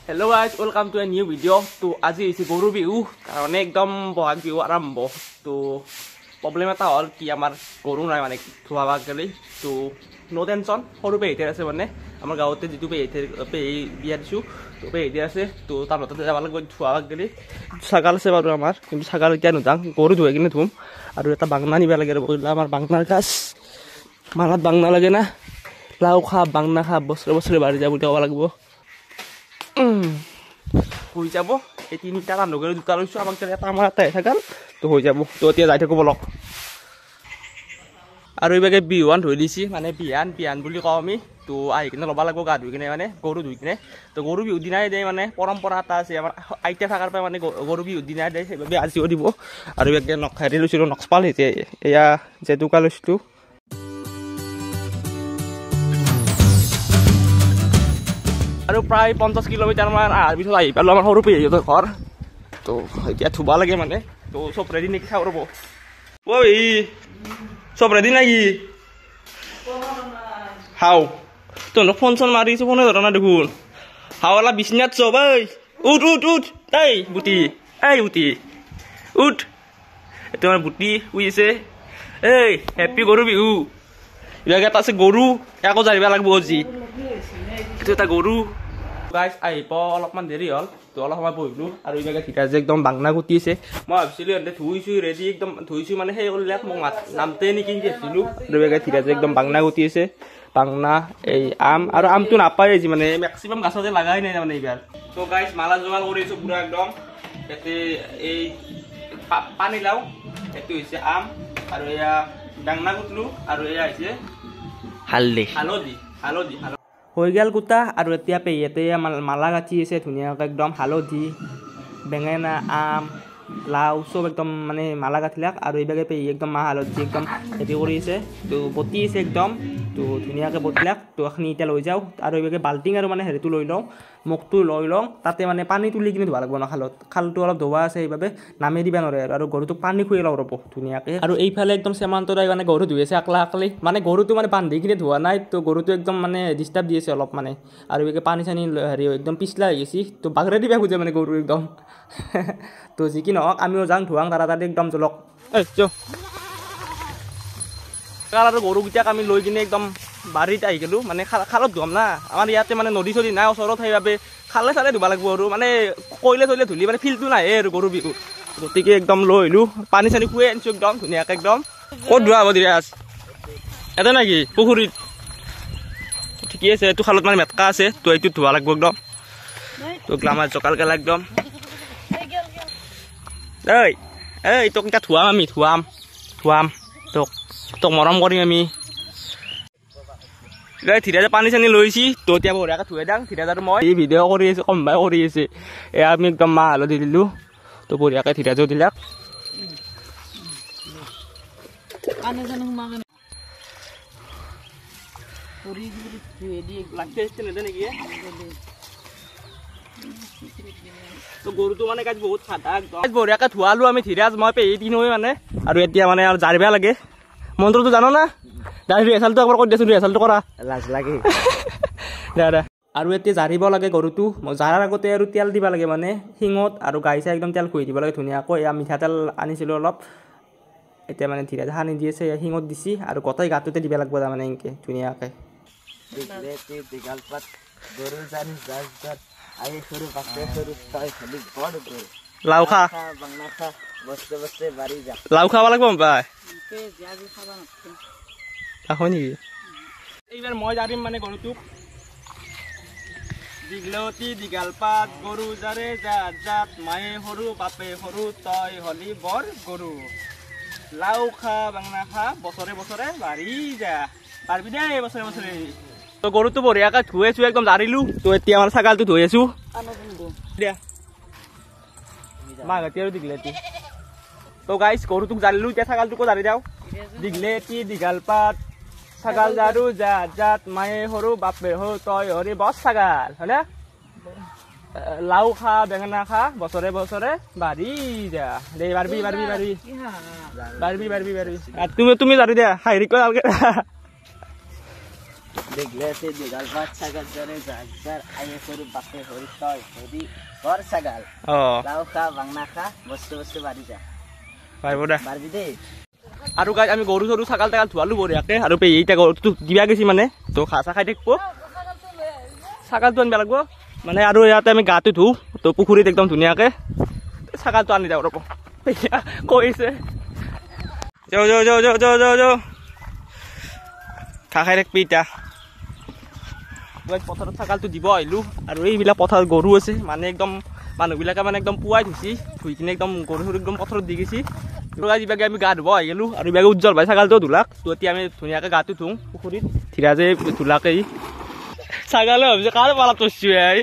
Hello guys, welcome to a new video. To আজি হৈছে গৰু বিহু কাৰণে একদম বহাগ বিহু আৰম্ভ। তো প্ৰবলেম এটা হ'ল কি আমাৰ গৰু নাই মানে ধোৱাবা গলি। তো নো টেনশন, সৰু পেহিতে আছে মানে আমাৰ গাঁৱতে যিটো পেহি বিয়া দিছো তো পেহিতে আছে। তো তাৰ লগতে যাব লাগিব ধোৱাবা গলি। ছাগাল আছে বাৰু আমাৰ, কিন্তু ছাগাল এতিয়া নুদাং, গৰু ধুৱাই কিনে ধুম। আৰু এটা বাংনা নিবা লাগে বইলা আমাৰ বাংনাৰ গাছ মালাত বাংনা লাগে না। লাও খা বাংনা খা বছৰে বছৰে বাঢ়ি যাব বুলি ক'ব লাগিব। হৈ যাব এই তিনিটা ৰান্ধগেৰে দুটা লৈছোঁ, আমাক এটা আমাৰ এটাই থাকাল তো হৈ যাব। তো এতিয়া যাই থাকোঁ বলক। আৰু এইভাগে বিহুৱান ধুই দিছে মানে বিহান বুলি কওঁ আমি। তো আহি কিনে ল'ব লাগিব গা ধুই কিনে মানে গৰু ধুই কিনে। তো গৰু বিহুৰ দিনাই দিয়ে মানে পৰম্পৰা এটা আছে আমাৰ আইতা থকাৰ পৰা মানে গৰু বিহুৰ দিনাই দিয়ে, সেইবাবে আজিও দিব। আৰু এইভাগে হেৰি লৈছিলোঁ নক্স পাল এতিয়া এয়া জেতুকা লৈছিলোঁ। আৰু প্ৰায় 50 কিলোমিটাৰমান অহাৰ পিছত আহি পালোঁ আমাৰ সৰু পেহীহঁতৰ ঘৰ। তো এতিয়া ধুব লাগে মানে। তো চব ৰেডি নেকি চাওঁ ৰ'ব। ঐ চব ৰেডি নেকি? হাও তহঁতক ফোন চোন মাৰিছোঁ, ফোনে ধৰা নাই দেখোন। হাওলা বিচনাত চব ঐ উঠ উঠ উঠ এই বুটি উঠ। এইটো আমাৰ বুটি শুইছে। এই হেপ্পী গৰু বিহু। ইয়াকে এটা আছে গৰু, একো জানিব লাগিব আজি। এইটো এটা গৰু গাইজ আহিব অলপমান দেৰি হ'ল। তো অলপ সময় বহিলোঁ আৰু এইভাগে ধীৰাজ যে একদম বাংনা কুটিছে। মই ভাবিছিলোঁ সিহঁতে ধুইছোঁ ৰেডি একদম ধুইছোঁ মানে সেই কৰিলে মোক নামতে নেকি ভাবিছিলোঁ। আৰু এইভাগে ধীৰাজ একদম বাংনা কুটিছে। বাংনা এই আম আৰু আমটো নাপায় আজি মানে মেক্সিমাম গাছতে লগাই নাই মানে এইবাৰ। তো গাইজ মালা যোগাৰ কৰিছোঁ পুৰা একদম। ইয়াতে এই পানী লাও, এইটো হৈছে আম আৰু এয়া বাংনা কুটলোঁ আৰু এয়া হৈছে হালধি হৈ গ'ল কুটা। আৰু এতিয়া পেহীহঁতে মালা গাঁঠি আছে ধুনীয়াকৈ একদম হালধি বেঙেনা আম লাও চব একদম মানে মালা গাঁঠিলাক। আৰু এইভাগে পেহী একদম মাহ হালধি একদম হেৰি কৰি আছে। তো বটি আছে একদম। তো ধুনীয়াকৈ বটিলাক। তো এইখিনি এতিয়া লৈ যাওঁ আৰু এইভাগে বাল্টিং আৰু মানে হেৰিটো লৈ লওঁ, মুখটো লৈ লওঁ। তাতে মানে পানী তুলি কিনে ধুব লাগিব ন খালটো অলপ ধোৱা আছে, সেইবাবে নামি দিব নোৱাৰে আৰু গৰুটোক পানী খুৱাই লওঁ ৰ'ব ধুনীয়াকৈ। আৰু এইফালে একদম চেমান্তৰাই মানে গৰু ধুই আছে আকলি মানে গৰুটো মানে বান্ধি কিনে ধোৱা নাই। তো গৰুটো একদম মানে ডিষ্টাৰ্ব দি আছে অলপ মানে। আৰু এইভাগে পানী চানী হেৰি একদম পিছলা হৈ গৈছে। তো বাগৰে দিবা খোজে মানে গৰু একদম। তো যি কি নহওক আমিও যাওঁ ধোৱাং তাড়াতাড়ি একদম জলক। আৰু গৰুকেইটাক আমি লৈ কিনে একদম বাৰীত আহি গ'লোঁ মানে খালত ধুৱাম না। আমাৰ ইয়াতে মানে নদী চদী নাই ওচৰত, সেইবাবে খালে চালে ধুব লাগিব আৰু মানে কইলে চইলে ধুলি মানে ফিল্ডটো নাহে আৰু গৰু বিহুত। গতিকে একদম লৈ আহিলোঁ পানী চানী খুৱাই আনিছোঁ একদম ধুনীয়াকৈ একদম। ক'ত ধোৱা হ'ব ধীৰাজ? এতে নেকি পুখুৰীত? ঠিকে আছে, এইটো খালত মানে মেটকা আছে তো এইটোত ধোৱা লাগিব একদম। তো গ্লামাৰ জকাল গেলা একদম। এই তোক এতিয়া ধুৱাম আমি ধুৱাম তোক মৰম কৰিম আমি। ধীৰাজে পানী চানী লৈছি তো এতিয়া বঢ়িয়াকৈ ধুৱাই দিওঁ। ধীৰাজ আৰু মই এই ভিডিঅ' কৰি আছোঁ, কমবাই কৰি আছে। এয়া আমি একদম মাহ হালধি দিলোঁ তো বঢ়িয়াকৈ ধীৰাজেও দিলাক। তো গৰুটো মানে গাছ বহুত খাটা একদম বঢ়িয়াকৈ ধোৱালোঁ আমি ধীৰাজ মই পেহী তিনিওৱে মানে। আৰু এতিয়া মানে আৰু জাৰিব লাগে। মন্ত্ৰটো জানো না? ৰিহাৰ্চেলটো একবাৰ কৰি দিয়াচোন, ৰিহাৰ্চেলটো কৰা লাজ লাগে দে। আৰু এতিয়া জাৰিব লাগে গৰুটো। জাৰাৰ আগতে আৰু তেল দিব লাগে মানে শিঙত আৰু গাই চাই একদম তেল ঘঁহি দিব লাগে ধুনীয়াকৈ। এয়া মিঠাতেল আনিছিলোঁ অলপ, এতিয়া মানে ধীৰে সানি দি আছে শিঙত দিছি আৰু গোটেই গাটোতে দিব লাগিব তাৰমানে এনেকৈ ধুনীয়াকৈ। লাও খা লাও খাব লাগিব পাই হয় নেকি? এইবাৰ মই জাৰিম মানে গৰুটোক। দীঘলতি দীঘল পাত গৰু জাৰে জাত জাত, মায়ে সৰু বাপে সৰু তই হলি বৰ গৰু। লাও খা বাংনা খা বছৰে বছৰে বাঢ়ি যা, পাৰিবি দেই বছৰে বছৰে। তো গৰুটো বঢ়িয়াকৈ ধুই আছোঁ একদম জাৰিলোঁ। তো এতিয়া আমাৰ ছাগালটো ধুই আছোঁ দিয়া মাহ ঘাটি আৰু দীঘলতি। তো গাইজ গৰুটোক জাৰিলোঁ, এতিয়া ছাগালটোকো জাৰি যাওঁ। দীঘলতি দীঘল পাত ছাগাল জাৰু জাত জাত, মায়ে সৰু বাপে সৰু তই হৰি বছ ছাগাল হয়নে? লাও খা বেঙেনা খা বছৰে বছৰে বাঢ়ি যা দেই। বাঢ়বি তুমি জাৰি দিয়া হাঁহি কৈ দেখলে সে দুগাল পাঁচ ছাগল জনে জাগার আয়ে সরু বাপে হরি তয় হরি ঘর ছাগল লাউ খা বাংনা খা বসতে বসতে বাড়ি যা পারবো না পারবি দে আৰু গাই আমি গৰু চৰু ছাগাল তাগাল ধোৱালো বঢ়িয়াকে আৰু পেহীটা গৰুটো দিবা গৈছি মানে তো খাচা খাই থাকিব ছাগালটো আনিব লাগিব মানে আৰু ইয়াতে আমি গাটো ধুওঁ তো পুখুৰীত একদম ধুনীয়াকে ছাগালটো আনি যাওঁ ৰ'ব পেহীয়া কৈছে যাওঁ যাওঁ যাওঁ যাওঁ যাওঁ যাওঁ যাওঁ খা খাই থাকিবি এতিয়া পথাৰত ছাগালটো দিব আহিলোঁ আৰু এইবিলাক পথাৰত গৰু আছে মানে একদম মানুহবিলাকে মানে একদম পুৱাই ধুইছি ধুই কিনে একদম গৰু চৰু একদম পথাৰত দি গৈছি ইবাগে আমি গা ধুব আহি গ'লোঁ আৰু ইবাগে উজ্জ্বল ভাই ছাগালটো ধুলাক তো এতিয়া আমি ধুনীয়াকৈ গাটো ধুওঁ পুখুৰীত ধীৰাজে ধুলাকে ছাগালে ভাবিছে কাৰ পালাত তৰছোঁ আই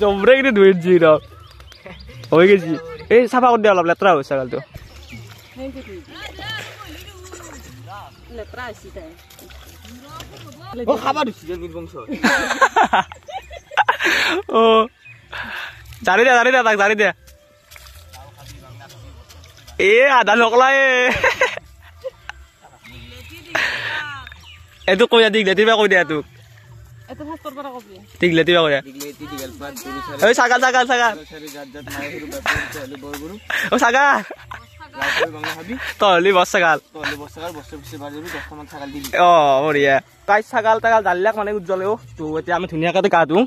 জমৰে কিন্তু ধুইছি ৰ হৈ গৈছি এই চাফা কৰি দিয়া অলপ লেতেৰা হৈছে ছাগালটো খাবা ধুইছি নিৰ্বংশ জানি দে তাক জানি দে এ আধা নকলাই এইটো কৈ দিয়া দিগলেতি বা কৈ দিয়া তোক দিগলেতি বা কৈ দিয়া ঐ ছাগাল ছাগাল ছাগাল ঐ ছাগাল তহলি বস ছাগাল বঢ়িয়া গাই ছাগাল তাগাল জালিলাক মানে উজ্জ্বলেও তো এতিয়া আমি ধুনীয়াকৈ গা ধুওঁ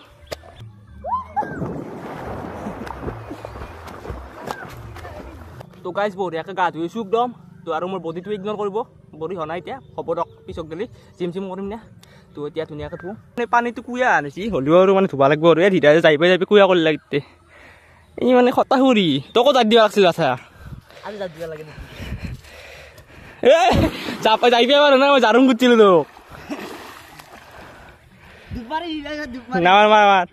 তো গাইজ বঢ়িয়াকৈ গা ধুইছোঁ একদম তো আৰু মোৰ বডিটো ইগন'ৰ কৰিব বডি হোৱা নাই এতিয়া হ'ব দক পিছক গেলি জিম চিম কৰিম নে তো এতিয়া ধুনীয়াকৈ ধুওঁ মানে পানীটো কুঁয়া আনিছি হ'লেও আৰু মানে ধুব লাগিব আৰু এই ধীৰে যাই পাই কুঁয়া কৰি লাগিতে এই মানে খটা সুৰি তোকো জাত দিব লাগিছিল আছা আজি জাত দিব লাগে চাপা যাই পাই বাৰু না মই জাৰুং গুচিলোঁ তোক নামাৰ মাৰ মাৰ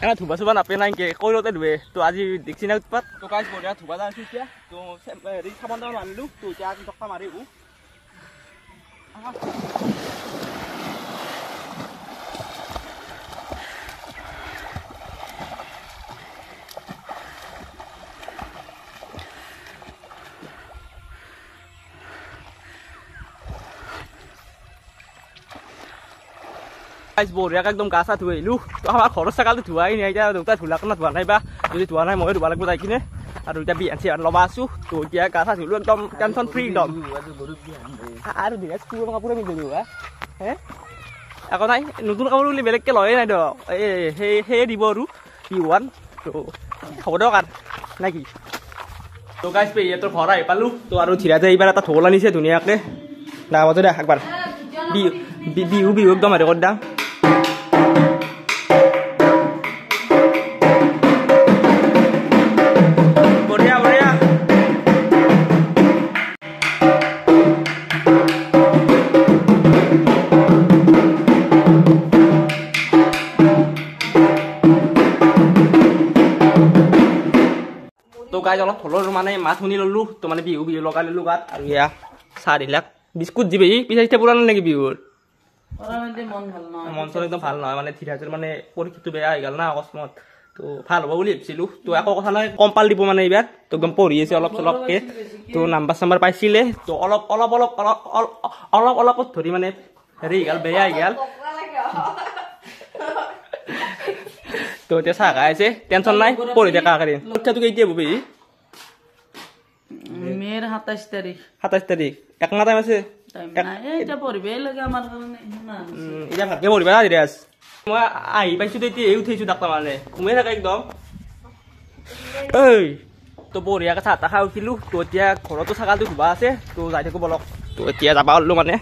এনে ধুবা চুবা নাপে নাই কে কৈৰতে ধুৱে তো আজি দেখছি না উৎপাত তো গাইজ বঢ়িয়া ধুবা যাইছোঁ এতিয়া তো হেৰি চাবোন তাবোন আনিলোঁ তো এতিয়া টকা মাৰি বঢ়িয়াকে একদম গা চা ধুই আহিলোঁ তো আমাৰ ঘৰৰ ছাগালটো ধুৱাই নাই এতিয়া দেউতাই ধুলাক না ধোৱা নাই বা যদি ধোৱা নাই ময়ো ধুব লাগিব যাই কিনে আৰু এতিয়া বিয়ান চিয়ান ল'বা আছোঁ তো এতিয়া গা চা ধুলোঁ একদম টেনশ্যন ফ্ৰী একদম আৰু ধীৰে পুৰণা কাপোৰে পিন্ধিলোঁ হে একো নাই নতুন কাপোৰ বুলি বেলেগকৈ লয়ে নাই দিয়ক সেয়ে দিব আৰু বিহুৱান তো হ'ব দিয়ক আৰু নে কি তো গাইজ পেহীহঁতৰ ঘৰ আহি পালোঁ তো আৰু ধীৰাজে এইবাৰ এটা ঢোল আনিছে ধুনীয়াকৈ নামতো দে একবাৰ বিহু বিহু একদম হেৰি কৰি দাম বঢ়িয়া বঢ়িয়া তো গাইজ অলপ ঢোলৰ মানে মাত শুনি ল'লোঁ তো মানে বিহু বিহু লগাই ল'লোঁ গাত আৰু এয়া চাহ দিলাক বিস্কুট দিবি পিঠা চিঠা পুৰা নেকি বিহুৰ মন চন একদম ভাল নহয় মানে ধীৰাজৰ মানে পৰীক্ষাটো বেয়া হৈ গ'ল না অকস্মাত তো ভাল হ'ব বুলি ভাবিছিলোঁ তো একো কথা নাই কম পাল দিব মানে এইবাৰ তো একদম পঢ়ি আছে অলপ চলপকৈ তো নাম্বাৰ চাম্বাৰ পাইছিলে তো অলপ অলপ অলপ অলপ অলপ অলপত ধৰি মানে হেৰি হৈ গ'ল বেয়া হৈ গ'ল তো এতিয়া চাহ খাই আছে টেনশ্যন নাই পঢ়ি থকা কাৰিন পৰীক্ষাটো কেতিয়া হ'ব পেহী মেৰ 27 তাৰিখ এক মাহ টাইম আছে এতিয়া পঢ়িবই লাগে আমাৰ কাৰণে এতিয়া ভালকৈ পঢ়িবা না ধীৰাজ মই আহি পাইছোঁ তো এতিয়া উঠিছোঁ ডাক্তৰ মানে ঘুমাই থাকে একদম ঐ তো বঢ়িয়াকৈ চাহ তাহ খাই উঠিলোঁ তো এতিয়া ঘৰতো ছাগালটো ধুবা আছে তো যাই থাকোঁ বলক তো এতিয়া যাবা ওলালোঁ মানে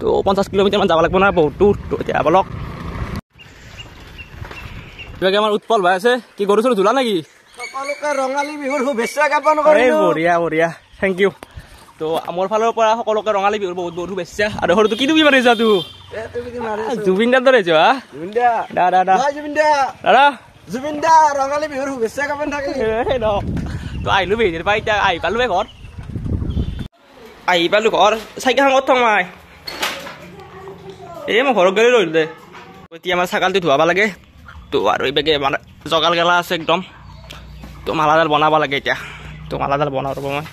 তো 50 কিলোমিটাৰমান যাব লাগিব না বহুত দূৰ তো এতিয়া বলক কিবাকে আমাৰ উৎপল ভাই আছে কি গৰু চৰু ধুলা নেকি সকলোকে ৰঙালী বিহুৰ শুভেচ্ছা জ্ঞাপন কৰিলোঁ বঢ়িয়া বঢ়িয়া থেংক ইউ তো মোৰ ফালৰ পৰা সকলোকে ৰঙালী বিহুৰ বহুত বহুত শুভেচ্ছা আৰু সৰুটো কি তুমি মাৰিছা তো জুবিন দাৰ দৰে যোৱা জুবিন দা ৰঙালী বিহুৰ শুভেচ্ছা জ্ঞাপন থাকিল তো আহিলোঁ বেহিৰ পৰা এতিয়া আহি পালোঁ ঘৰ ঘৰ চাইকেলখন ক'ত থওঁ মাই এই মই ঘৰত গ'লে ৰহিলোঁ দে এতিয়া আমাৰ ছাগালটো ধুৱাব লাগে তো আৰু এইবাগে মানে জগাল গেলা আছে একদম তো মালাডাল বনাব লাগে এতিয়া তো মালাডাল বনাব ৰ'ব মই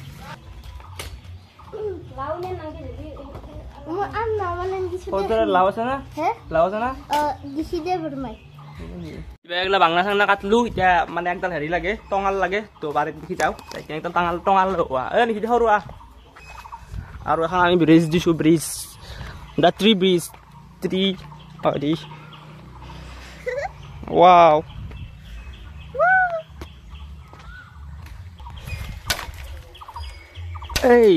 লাও আছে না লাও আছে না কিবা বাংলা চাংলা কাটলো এতিয়া মানে একডাল হেৰি লাগে টঙাল লাগে তো বাৰীত দেখি যাওঁ একদম টঙাল হোৱা নিখি সৰু আৰু এখন আমি ব্ৰিজ দিছোঁ ব্ৰিজ দা ট্ৰি ব্ৰিজ ট্ৰি হয় ৱাও এই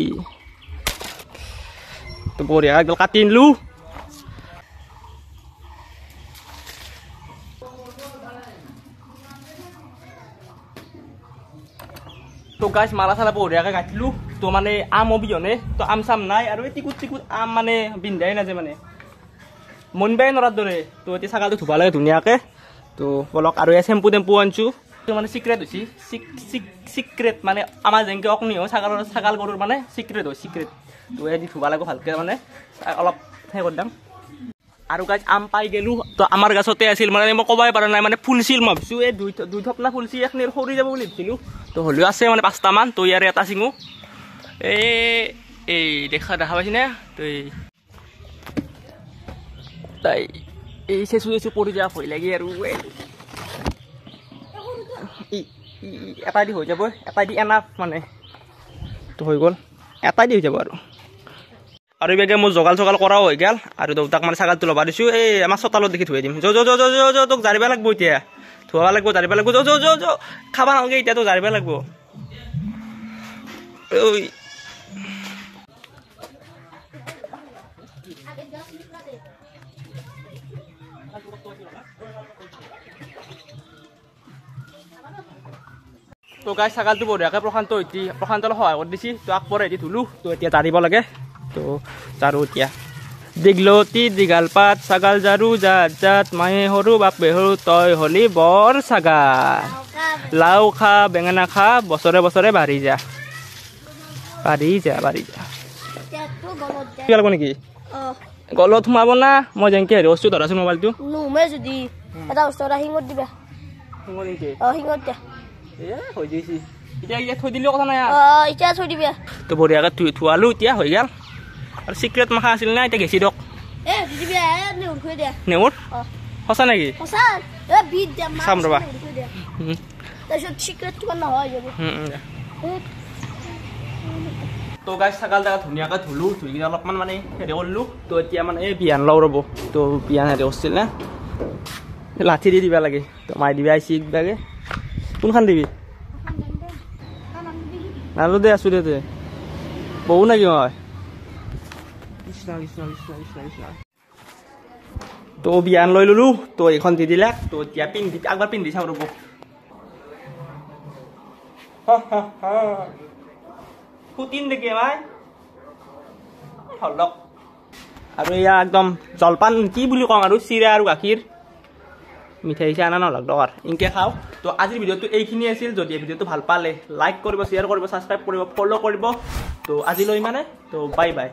তো বঢ়িয়া একদম কাটি আনিলো তো গাছ মালা চালা বঢ়িয়াকৈ কাটিলো তো মানে আম অবিহনে তো আম চাম নাই আৰু এই টিকুট আম মানে বিন্ধাই নাযায় মানে মনবাই নৰাৰ দৰে তো এতিয়া ছাগালটো ধুব লাগে ধুনীয়াকৈ তো বলক আৰু এই চেম্পু টেম্পু আনিছোঁ তো মানে চিক্ৰেট হৈছে চিক্ৰেট মানে আমাৰ যেনেকৈ অকনি হয় ছাগাল গৰুৰ মানে চিক্ৰেট হয় চিক্ৰেট তো এই দি ধুব লাগিব ভালকৈ মানে অলপ সেই কৰি দাম আৰু গাছ আম পাই গেলোঁ তো আমাৰ গাছতে আছিল মানে মই ক'বই পৰা নাই মানে ফুলছিল মই ভাবিছোঁ এই দুই থপনা ফুলছি এখনি সৰি যাব বুলি ভাবিছিলোঁ তো হ'লেও আছে মানে 5টামান তো ইয়াৰে এটা চিঙো এই দেখা পাইছিনে তো তাই এই চেচু পৰি যোৱা ভয় লাগে আৰু এটা দি হৈ যাব এটা দি এনাফ মানে তো হৈ গ'ল এটা দি হৈ যাব আৰু বেগে মোৰ জগাল চগাল কৰাও হৈ গ'ল আৰু দেউতাক মানে ছাগালটো ল'বা দিছোঁ এই আমাৰ চোতালত দেখি থৈ দিম তোক জাৰিব লাগিব এতিয়া ধুৱাব লাগিব জাৰিব লাগিব খাবা নালাগে এতিয়া তোক জাৰিব লাগিব ঐ তো গাই ছাগালটো বঢ়িয়াকৈ প্ৰশান্ত অলপ সহায় কৰি দিছে তো আকবৰে এটি ধুলোঁ তো এতিয়া জাৰিব লাগে তো জাৰু এতিয়া দীঘলতি দীঘাল পাত ছাগাল জাৰু জাত জাত মায়ে সৰু বাপে সৰু তই হলি বৰ ছাগাল লাও খা বেঙেনা খা বছৰে বছৰে বাঢ়ি যা কি লাগিব নেকি গলত সোমাব না মই যেনেকৈ হেৰি বস্তু ধৰাচোন মোবাইলটো যদি এটা বস্তু শিঙত দিবা শিঙত দিয়া হৈ গৈছে এতিয়া থৈ দিলেও কথা নাই এতিয়া থৈ দিবা তো বঢ়িয়াকৈ ধুৱালোঁ এতিয়া হৈ গ'ল আৰু চিক্ৰেট মাখা আছিল না এতিয়া গেছি দিয়ক নেমুৰ সঁচা নেকি চাম ৰ'বা তো গাছ ছাগাল জেগা ধুনীয়াকৈ ধুলোঁ ধুই কিনে অলপমান মানে হেৰি কৰিলোঁ তো এতিয়া মানে এই বিহান লওঁ ৰ'ব তো বিহান হেৰি কৰিছিল না লাঠি দি দিবা লাগে তো মাৰি দিবা আহিছে কিবাকৈ কোনখন দিবি নালো দে আছোঁ দে বহু নেকি মই তো বিয়ান লৈ ল'লোঁ তো এইখন দি দিলাক তো এতিয়া একবাৰ পিন্ধি চাওঁ ৰ'ব ফুটিন দেখি ভাই হলক আৰু এয়া একদম জলপান কি বুলি কওঁ আৰু চিৰা আৰু গাখীৰ মিঠাই আনা নলক দৰকাৰ ইনকে খাওঁ তো আজিৰ ভিডিঅ'টো এইখিনি আছিল যদি ভিডিঅ'টো ভাল পালে লাইক কৰিব শ্বেয়াৰ কৰিব ছাবস্ক্ৰাইব কৰিব ফ'ল' কৰিব তো আজিলৈ মানে তো বাই বাই